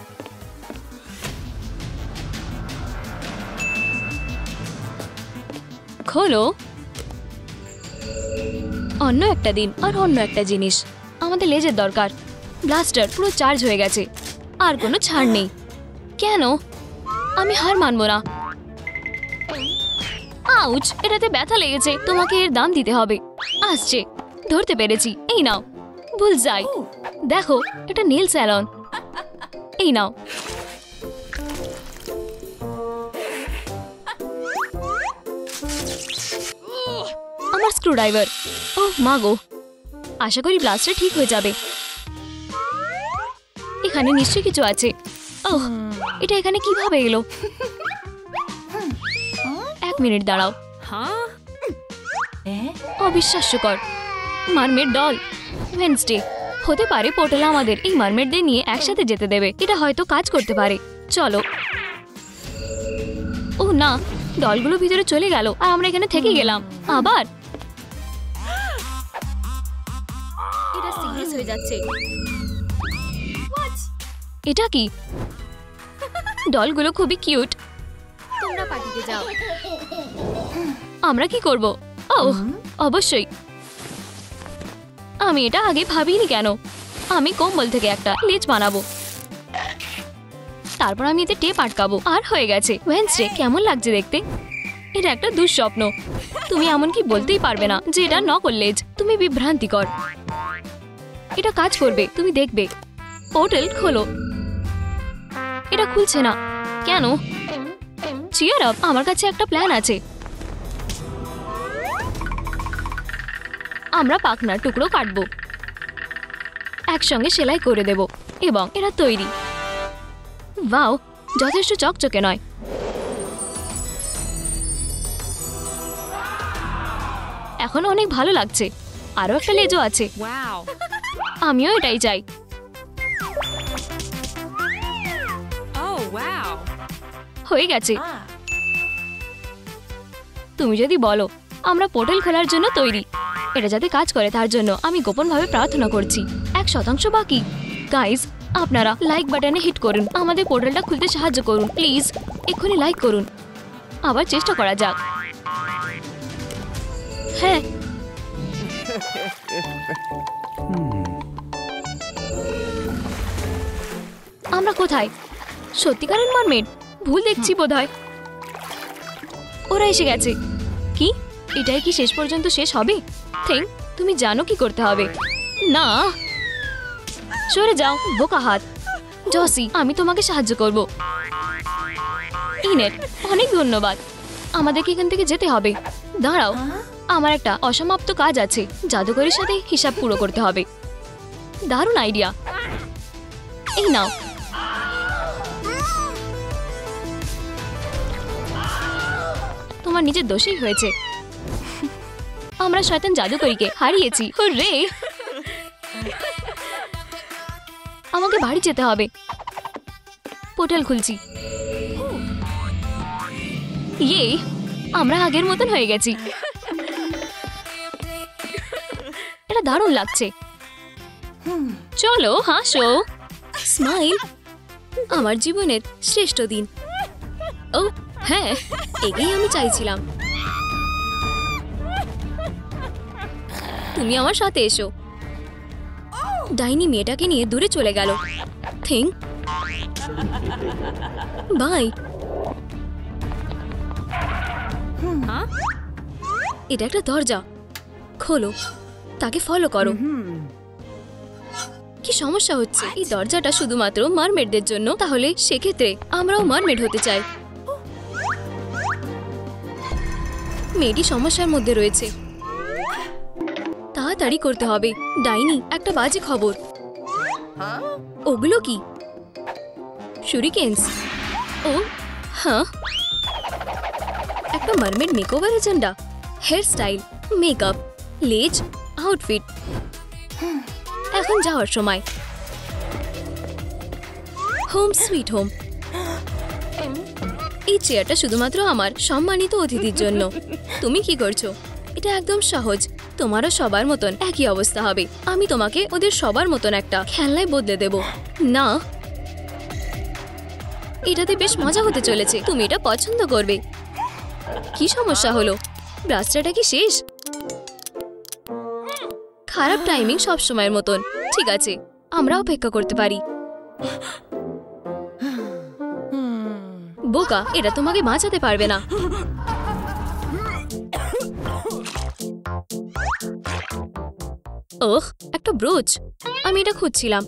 খোলো। অন্য একটা দিন আর অন্য একটা জিনিস। আমাদের লেজের দরকার। ব্লাস্টার পুরো চার্জ হয়ে গেছে। আর কোনো ছাড় নেই। কেন? আমি হার মানবো না। আউচ! এটাতে ব্যথা লেগেছে। তোমাকে এর দাম দিতে হবে। আসছে। ধরতে পেরেছি। এই নাও। বুলসআই। দেখো, এটা নেল স্যালন। এই নাও। আমার স্ক্রুড্রাইভার। ওহ মা গো! আশা করি ব্লাস্টার ঠিক হয়ে যাবে। এখানে নিশ্চয়ই কিছু আছে। ওহ, এটা এখানে কিভাবে এলো? এক মিনিট দাঁড়াও। অবিশ্বাস্যকর। Mermaid doll. ওয়েডনেসডে। হতে পারে পোর্টাল আমাদের এই মারমেডদের নিয়ে একসাথে যেতে দেবে। এটা হয়তো কাজ করতে পারে। চলো। ও না, ডলগুলো ভিতরে চলে গেল আর আমরা এখানে থেকে গেলাম আবার। এটা সিরিয়াস হয়ে যাচ্ছে। এটা কি? ডলগুলো খুবই কিউট। তোমরা পার্টিতে যাও। আমরা কি করব? ওহ, অবশ্যই। আমি এটা আগে ভাবিনি কেন। আমি কম্বল থেকে একটা লেজ বানাবো, তারপর আমি এতে টেপ আটকাবো আর হয়ে গেছে। ওয়েডনেসডে কেমন লাগছে দেখতে? এটা একটা দুঃস্বপ্ন। তুমি এমন কি বলতেই পারবে না যে এটা নকল লেজ। তুমি বিভ্রান্তিকর। এটা কাজ করবে, তুমি দেখবে। পোর্টাল খোলো। এটা খুলছে না কেন? চিয়ার আপ, আমার কাছে একটা প্ল্যান আছে। আমরা পাখনার টুকরো কাটবো, একসঙ্গে সেলাই করে দেব এবং এরা তৈরি। ওয়াও, যথেষ্ট চকচকে নয়। এখন অনেক ভালো লাগছে। আরো একটা লেজও আছে। আমিও এটাই চাই। হয়ে গেছে। তুমি যদি বলো, আমরা পোর্টাল খোলার জন্য তৈরি। এটা যাতে কাজ করে তার জন্য আমি গোপনভাবে প্রার্থনা করছি। 1% বাকি। গাইজ, আপনারা লাইক বাটনে হিট করুন, আমাদের পোর্টালটা খুলতে সাহায্য করুন প্লিজ। এক্ষুনি লাইক করুন। আবার চেষ্টা করা যাক। হ্যাঁ, আমরা কোথায়? সত্যিকারের মারমেড? ভুল দেখছি বোধহয়। ওরা এসে গেছে। কি এটাই কি শেষ পর্যন্ত শেষ হবে? থিং, তুমি জানো কি করতে হবে। না, সরে যাও বোকা হাত। জসি, আমি তোমাকে সাহায্য করব। ইনেট, অনেক ধন্যবাদ। আমাদেরকে এখান থেকে যেতে হবে। দাঁড়াও, আমার একটা অসমাপ্ত কাজ আছে। জাদুকরের সাথে হিসাব পুরো করতে হবে। দারুণ আইডিয়া। এই নাও। তোমার নিজের দোষেই হয়েছে। আমরা শয়তান জাদুকরীকে হারিয়েছি। হুররে! আমাকে বাড়ি যেতে হবে। পোর্টাল খুলছি। ইয়ে, আমরা আগের মতন হয়ে গেছি। এটা দারুণ লাগছে। চলো হাসো, স্মাইল। আমার জীবনের শ্রেষ্ঠ দিন। ও হ্যাঁ, এটাই আমি চাইছিলাম। তুমি আমার সাথে এসো। ডাইনি মেয়েটাকে নিয়ে দূরে চলে গেল। Thing, bye. এটা একটা দরজা। খোলো, তাকে ফলো করো। কি সমস্যা হচ্ছে? এই দরজাটা শুধুমাত্র মারমেডদের জন্য। তাহলে সেক্ষেত্রে আমরাও মারমেড হতে চাই। মেয়েটি সমস্যার মধ্যে রয়েছে। তাড়াতাড়ি করতে হবে। ডাইনি, একটা বাজে খবর। ওগুলো কি? শুরিকেন্স? ও হ্যাঁ, একটা mermaid makeover agenda. Hair style, makeup, লেজ, আউটফিট। এখন যাওয়ার সময়। Home sweet home. এই চেয়ারটা শুধুমাত্র আমার সম্মানিত অতিথির জন্য। তুমি কি করছো? এটা একদম সহজ। তোমারও সবার মতন একই অবস্থা হবে। আমি তোমাকে ওদের সবার মতন একটা খেলনায় বদলে দেব। না, এটাতে বেশ মজা হতে চলেছে। তুমি এটা পছন্দ করবে। কি সমস্যা হলো? রাস্তাটা কি শেষ? খারাপ টাইমিং সব সময়ের মতন। ঠিক আছে, আমরা অপেক্ষা করতে পারি। বোকা, এটা তোমাকে বাঁচাতে পারবে না। ওহ, একটা ব্রোচ। আমি এটা খুঁজছিলাম।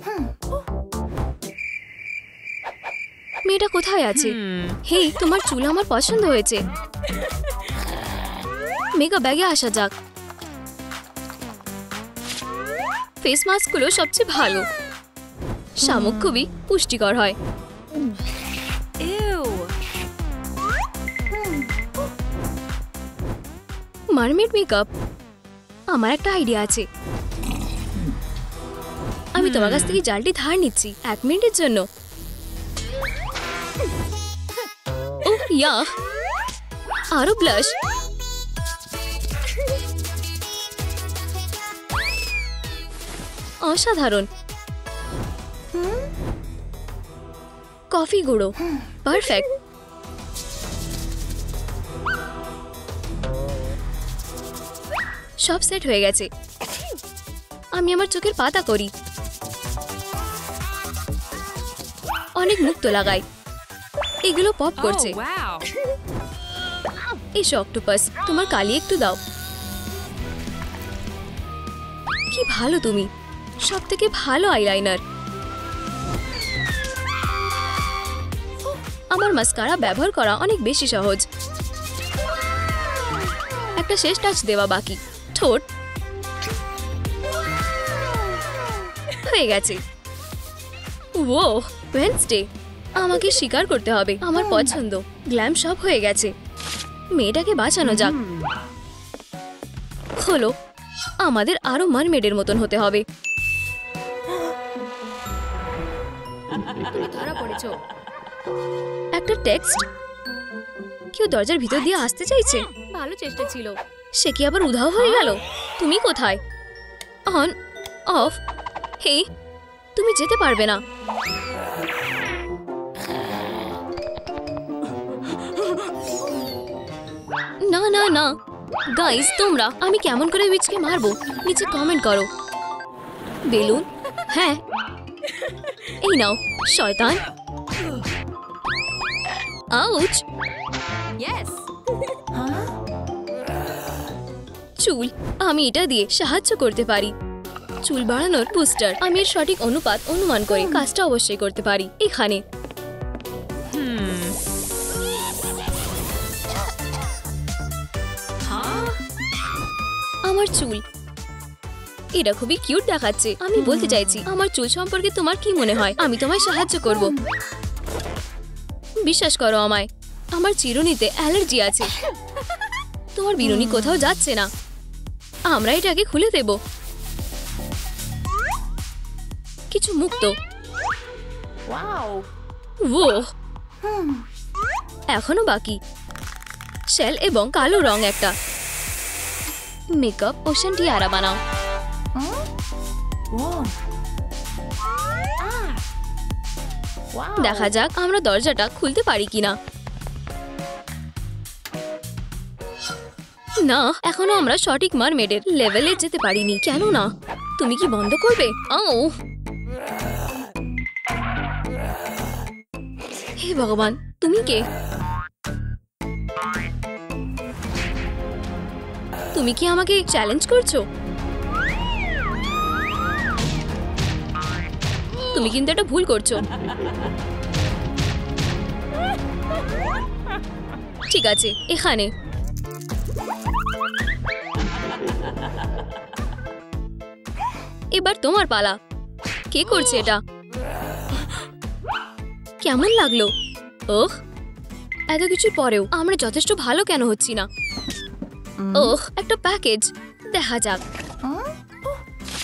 মেয়েটা কোথায় আছে? হেই, তোমার চুল আমার পছন্দ হয়েছে। মেগা ব্যাগে আসা যাক। ফেস মাস্কগুলো সবচেয়ে ভালো। শামুক খুবই পুষ্টিকর হয়। Mermaid makeup. আমার একটা আইডিয়া আছে। আমি তোমার কাছ থেকে জালটি ধার নিচ্ছি 1 মিনিটের জন্য। ইয়া আরো ব্লাশ। অসাধারণ। কফি গুঁড়ো পারফেক্ট। সব সেট হয়ে গেছে। আমি আমার চোখের পাতা করি, অনেক মুক্ত লাগাই। এগুলো পপ করছে। এসো অক্টোপাস, তোমার কালি একটু দাও। কি ভালো তুমি, সব থেকে ভালো আইলাইনার। আমার মাস্কারা ব্যবহার করা অনেক বেশি সহজ। একটা শেষ টাচ দেওয়া বাকি, ঠোঁট হয়ে গেছে। ও ওয়েডনেসডে, আমাকে স্বীকার করতে হবে আমার পছন্দ। গ্ল্যাম সব হয়ে গেছে, মেয়েটাকে বাঁচানো যাক। হলো, আমাদের আরো মারমেডের মতন হতে হবে। তুমি ধরা পড়েছো। একটা টেক্সট, কেউ দরজার ভিতর দিয়ে আসতে চাইছে। ভালো চেষ্টা ছিল। সে কি আবার উধাও হয়ে গেল? তুমি কোথায়? On of. হে, তুমি যেতে পারবে না। না না না গাইস, তোমরা, আমি কেমন করে উইচকে মারবো নিচে কমেন্ট করো। বেলুন, হ্যাঁ এই নাও শয়তান। আউচ। চুল, আমি এটা দিয়ে সাহায্য করতে পারি। চুল বাড়ানোর বুস্টার। আমি এর সঠিক অনুপাত অনুমান করে কাজটা অবশ্যই করতে পারি। এখানে আমার চুল, এটা খুবই কিউট দেখাচ্ছে। আমি বলতে চাইছি, আমার চুল সম্পর্কে তোমার কি মনে হয়? আমি তোমায় সাহায্য করব। বিশ্বাস করো আমায়, আমার চিরুনিতে অ্যালার্জি আছে। তোমার বিরুনি কোথাও যাচ্ছে না। আমরা এটাকে খুলে দেব। কিছু মুক্ত। ও এখনো বাকি। শেল এবং কালো রং একটা। মেকআপ ওশান টিয়ারা বানাও। দেখা যাক আমরা দরজাটা খুলতে পারি কিনা। না, এখনো আমরা সঠিক মারমেডের লেভেলে যেতে পারিনি। কেন না? তুমি কি বন্ধ করবে? হে ভগবান, তুমি কে? তুমি কি আমাকে চ্যালেঞ্জ করছো? তুমি কিন্তু এটা ভুল করছো। ঠিক আছে, এখানে এবার তোমার পালা। কে করছে এটা? কেমন লাগলো? ওহ, এত কিছুর পরেও আমরা যথেষ্ট ভালো কেন হচ্ছি না? ওহ, একটা প্যাকেজ। দেখা যাক।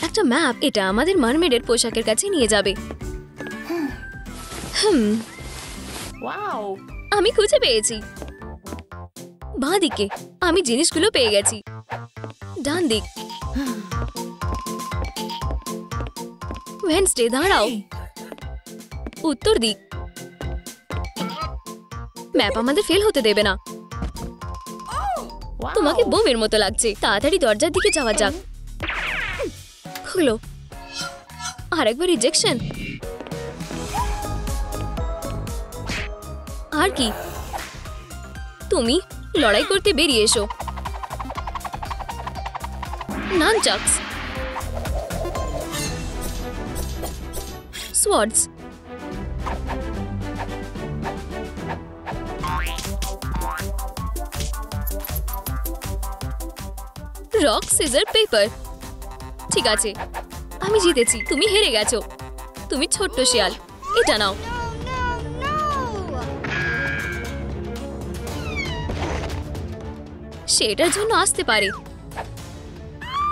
একটা ম্যাপ। এটা আমাদের মারমেডের পোশাকের কাছে নিয়ে যাবে। আমি খুঁজে পেয়েছি। বাঁ দিকে আমি জিনিসগুলো পেয়ে গেছি। ডান দিক। ওয়েডনেসডে, দাঁড়াও। উত্তর দিক। ম্যাপ আমাদের ফেল হতে দেবে না। তোমাকে বোমের মতো লাগছে। তাড়াতাড়ি দরজার দিকে যাওয়া যাক। হলো, আরেকবার রিজেকশন। আর কি? তুমি লড়াই করতে বেরিয়ে এসো। নানচাকস, সোয়ার্ডস, রক সিজার পেপার। ঠিক আছে, আমি জিতেছি, তুমি হেরে গেছো। তুমি ছোট্ট শিয়াল, এটা নাও। সে এটার জন্য আসতে পারে।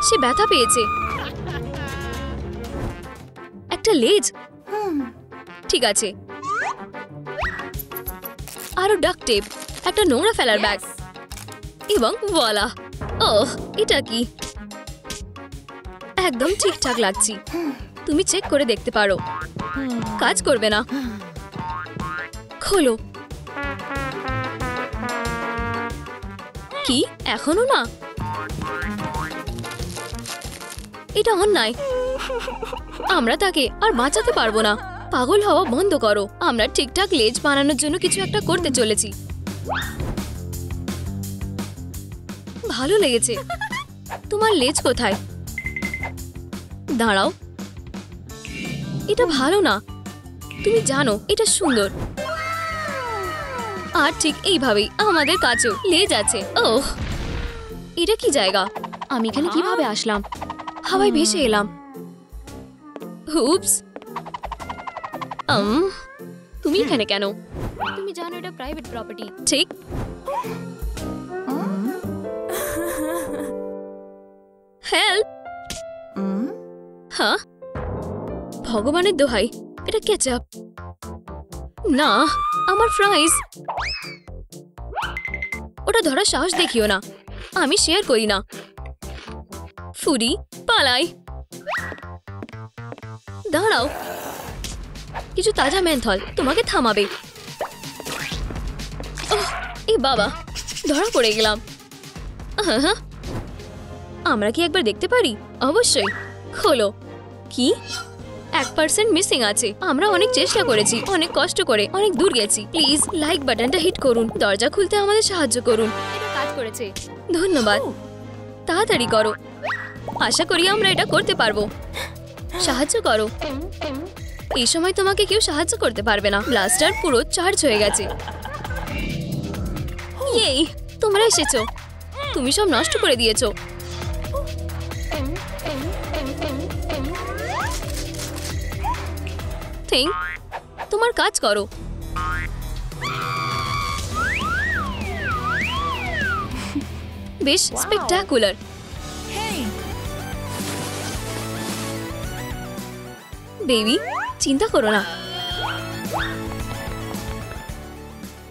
সে ব্যথা পেয়েছে। একটা লেজ। ঠিক আছে, আরো ডাক্ট টেপ। একটা নোংরা ফেলার ব্যাগ এবং ওয়ালা। ওহ, এটা কি? একদম ঠিকঠাক লাগছে। তুমি চেক করে দেখতে পারো। কাজ করবে না। খোলো। কি এখনো না? এটা অন্যায়। আমরা তাকে আর বাঁচাতে পারবো না। পাগল হওয়া বন্ধ করো। আমরা ঠিকঠাক লেজ বানানোর জন্য কিছু একটা করতে চলেছি। ভালো লেগেছে। তোমার লেজ কোথায়? দাঁড়াও, এটা ভালো না। তুমি জানো এটা সুন্দর। আর ঠিক এইভাবেই আমাদের কাছেও লেজ আছে। ওহ, এটা কি জায়গা? আমি এখানে কিভাবে আসলাম? হাওয়ায় ভেসে এলাম। হুপস। তুমি এখানে কেন? তুমি জানো এটা প্রাইভেট প্রপার্টি। ঠিক। হেল্প। হ্যাঁ, ভগবানের দোহাই, এটা কেচাপ না, আমার ফ্রাইজ। ওটা ধরার সাহস দেখিও না। আমি শেয়ার করি না। ফুডি, পালাই। দাঁড়াও, কিছু তাজা মেন্থল তোমাকে থামাবে। ওহ, এই বাবা, ধরা পড়ে গেলাম। আমরা কি একবার দেখতে পারি? অবশ্যই। খোলো। কি? 1% মিসিং আছে। আমরা অনেক চেষ্টা করেছি, অনেক কষ্ট করে, অনেক দূর গেছি। প্লিজ লাইক বাটনটা হিট করুন। দরজা খুলতে আমাদের সাহায্য করুন। এটা কাজ করেছে। ধন্যবাদ। তাড়াতাড়ি করো। আশা করি আমরা এটা করতে পারবো। সাহায্য করো। এই সময় তোমাকে কেউ সাহায্য করতে পারবে না। ব্লাস্টার পুরো চার্জ হয়ে গেছে। এই, তোমরা এসেছো। তুমি সব নষ্ট করে দিয়েছো। থিং, তোমার কাজ করো। বেশ স্পেকটাকুলার। বেবি, চিন্তা করো না।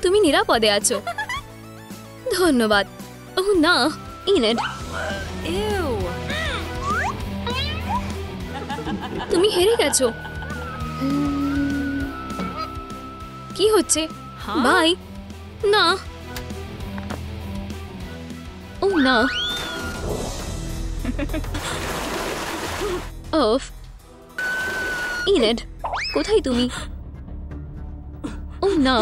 তুমি নিরাপদে আছো। ধন্যবাদ। ওহ না, ইনেড, তুমি হেরে গেছো। কি হচ্ছে? বাই। না, ও না। ওফ, ইনেড, কোথায় তুমি? ও না।